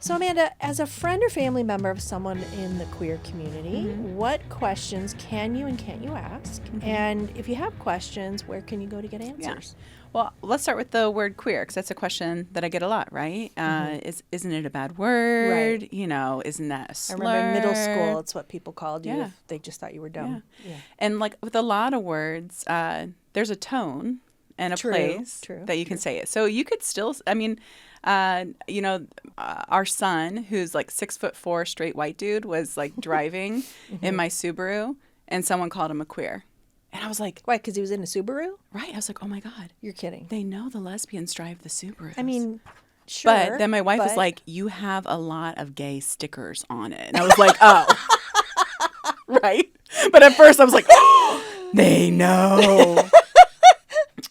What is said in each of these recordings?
So, Amanda, as a friend or family member of someone in the queer community, what questions can you and can't you ask? And if you have questions, where can you go to get answers? Well, let's start with the word queer, because that's a question that I get a lot, right? Isn't it a bad word? Right. You know, isn't that a slur? I remember in middle school, it's what people called you Yeah. if they just thought you were dumb. Yeah. And like with a lot of words, there's a tone and a place that you can say it. So you could still, I mean, our son, who's like 6'4" straight white dude, was like driving in my Subaru, and someone called him a queer. And I was like, Why? Because he was in a Subaru? right. I was like, oh my God. You're kidding. They know the lesbians drive the Subarus. I mean, sure. But then my wife was like, you have a lot of gay stickers on it. And I was like, oh. Right. But at first I was like, oh, they know.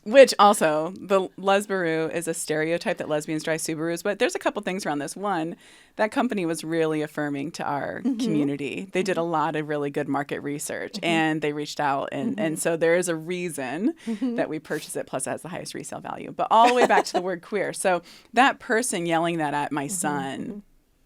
Which also, the Lesbaru is a stereotype that lesbians drive Subarus. But there's a couple things around this. One, that company was really affirming to our community. They did a lot of really good market research, and they reached out. And so there is a reason that we purchased it, plus it has the highest resale value. But all the way back to the word queer. So that person yelling that at my son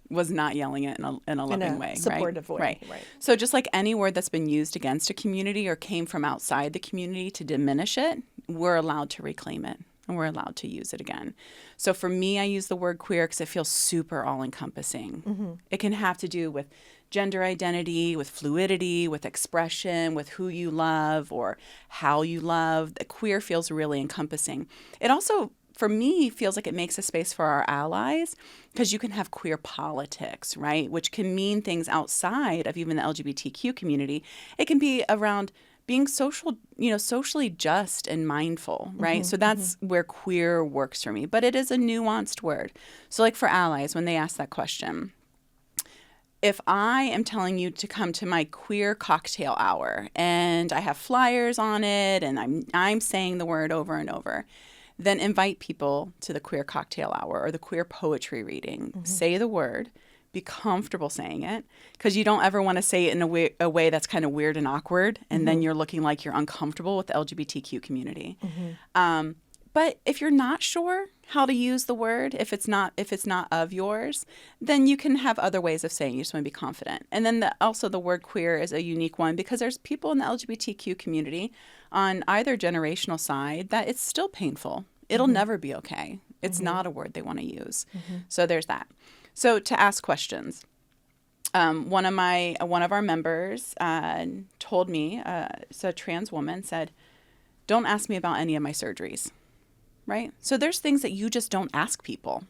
was not yelling it in a loving way. Supportive way. Right. So just like any word that's been used against a community or came from outside the community to diminish it, we're allowed to reclaim it and we're allowed to use it again. So for me, I use the word queer because it feels super all-encompassing. It can have to do with gender identity, with fluidity, with expression, with who you love or how you love. The queer feels really encompassing. It also, for me, feels like it makes a space for our allies, because you can have queer politics, right? Which can mean things outside of even the LGBTQ community. It can be around being socially just and mindful, right? So that's where queer works for me. But it is a nuanced word. So like for allies, when they ask that question, if I am telling you to come to my queer cocktail hour and I have flyers on it and I'm saying the word over and over, then invite people to the queer cocktail hour or the queer poetry reading. Say the word. Be comfortable saying it, because you don't ever want to say it in a way that's kind of weird and awkward, and then you're looking like you're uncomfortable with the LGBTQ community. But if you're not sure how to use the word, if it's not of yours, then you can have other ways of saying it. You just want to be confident. And then also the word queer is a unique one, because there's people in the LGBTQ community on either generational side that it's still painful. It'll never be okay. It's not a word they want to use. So there's that. So to ask questions, one of our members told me, so a trans woman said, don't ask me about any of my surgeries, right? So there's things that you just don't ask people.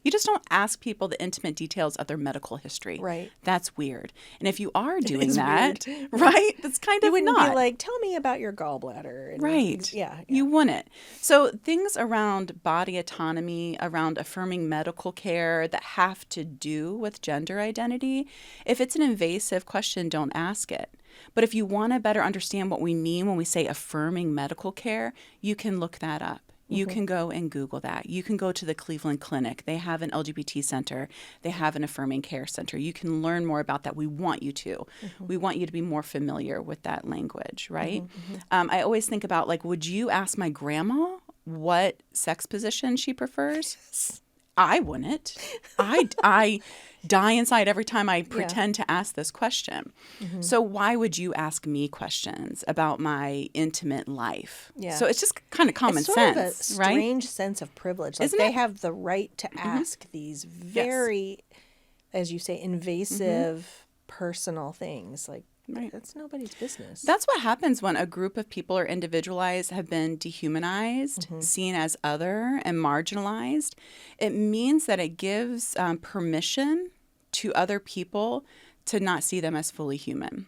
You just don't ask people the intimate details of their medical history. Right. That's weird. And if you are doing that, right, that's kind of You wouldn't not. be like, tell me about your gallbladder. And Right. Yeah. You wouldn't. So things around body autonomy, around affirming medical care that have to do with gender identity, if it's an invasive question, don't ask it. But if you want to better understand what we mean when we say affirming medical care, you can look that up. You can go and Google that. You can go to the Cleveland Clinic. They have an LGBT center. They have an affirming care center. You can learn more about that. We want you to. We want you to be more familiar with that language, right? I always think about, like, would you ask my grandma what sex position she prefers? I wouldn't. I die inside every time I pretend to ask this question. So why would you ask me questions about my intimate life? Yeah. So it's just kind of common it's sort sense, of a right? strange sense of privilege. Like Isn't they it? have the right to ask these very, as you say, invasive, personal things. Like that's nobody's business. That's what happens when a group of people or individualized have been dehumanized, seen as other and marginalized. It means that it gives permission to other people to not see them as fully human.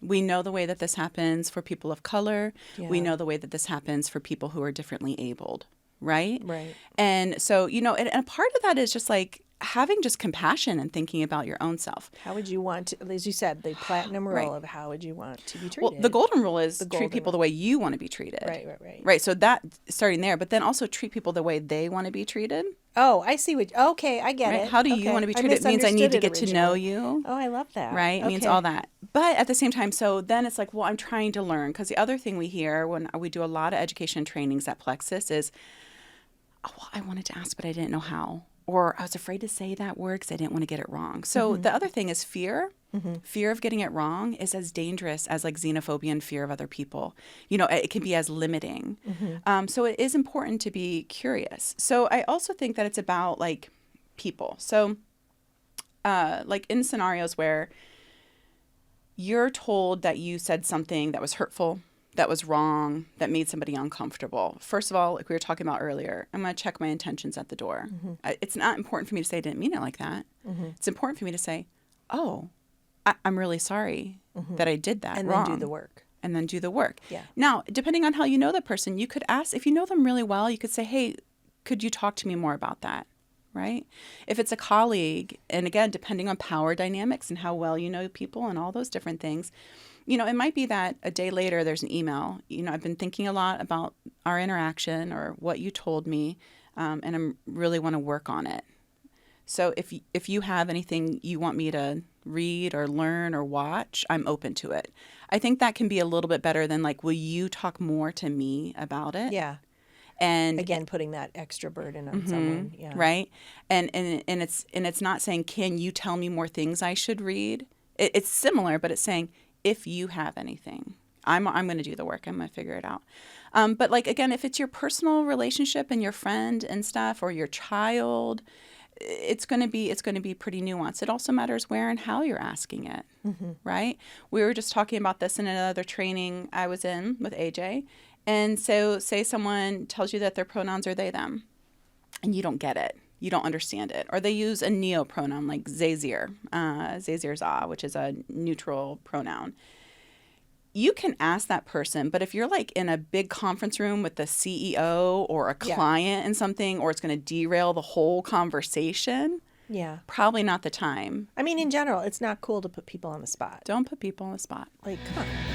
We know the way that this happens for people of color. We know the way that this happens for people who are differently abled, right? Right. And so, and a part of that is just like having just compassion and thinking about your own self. How would you want to, as you said, the platinum rule of how would you want to be treated? Well, the golden rule is treat people the way you want to be treated. Right. So that, starting there, but then also treat people the way they want to be treated. Oh, I see what, okay, I get it. How do you want to be treated? It means I need to get to know you. Oh, I love that. Right? It means all that. But at the same time, so then it's like, well, I'm trying to learn. Because the other thing we hear when we do a lot of education trainings at Plexus is, oh, well, I wanted to ask, but I didn't know how. or I was afraid to say that word because I didn't want to get it wrong. So the other thing is fear. Fear of getting it wrong is as dangerous as like xenophobia and fear of other people. You know, it can be as limiting. So it is important to be curious. So I also think that it's about like people. So like in scenarios where you're told that you said something that was hurtful, that was wrong, that made somebody uncomfortable. First of all, like we were talking about earlier, I'm going to check my intentions at the door. It's not important for me to say I didn't mean it like that. It's important for me to say, oh, I'm really sorry that I did that And wrong. then do the work. And then do the work. Yeah. Now, depending on how you know the person, you could ask, if you know them really well, you could say, hey, could you talk to me more about that? Right? If it's a colleague, and again, depending on power dynamics and how well you know people and all those different things, you know, it might be that a day later there's an email. You know, I've been thinking a lot about our interaction or what you told me, and I really want to work on it. So if you have anything you want me to read or learn or watch, I'm open to it. I think that can be a little bit better than like, will you talk more to me about it? Yeah. And Again, putting that extra burden on someone. Yeah. right. And it's not saying, can you tell me more things I should read? It's similar, but it's saying, if you have anything, I'm going to do the work. I'm going to figure it out. But like, again, if it's your personal relationship and your friend and stuff, or your child, it's going to be pretty nuanced. It also matters where and how you're asking it, right? We were just talking about this in another training I was in with AJ. And so say someone tells you that their pronouns are they, them, and you don't get it. You don't understand it. Or they use a neo pronoun like zazir, za, which is a neutral pronoun. You can ask that person, but if you're like in a big conference room with the CEO or a client and something, or it's going to derail the whole conversation, probably not the time. I mean, in general, it's not cool to put people on the spot. Don't put people on the spot. Like, come on.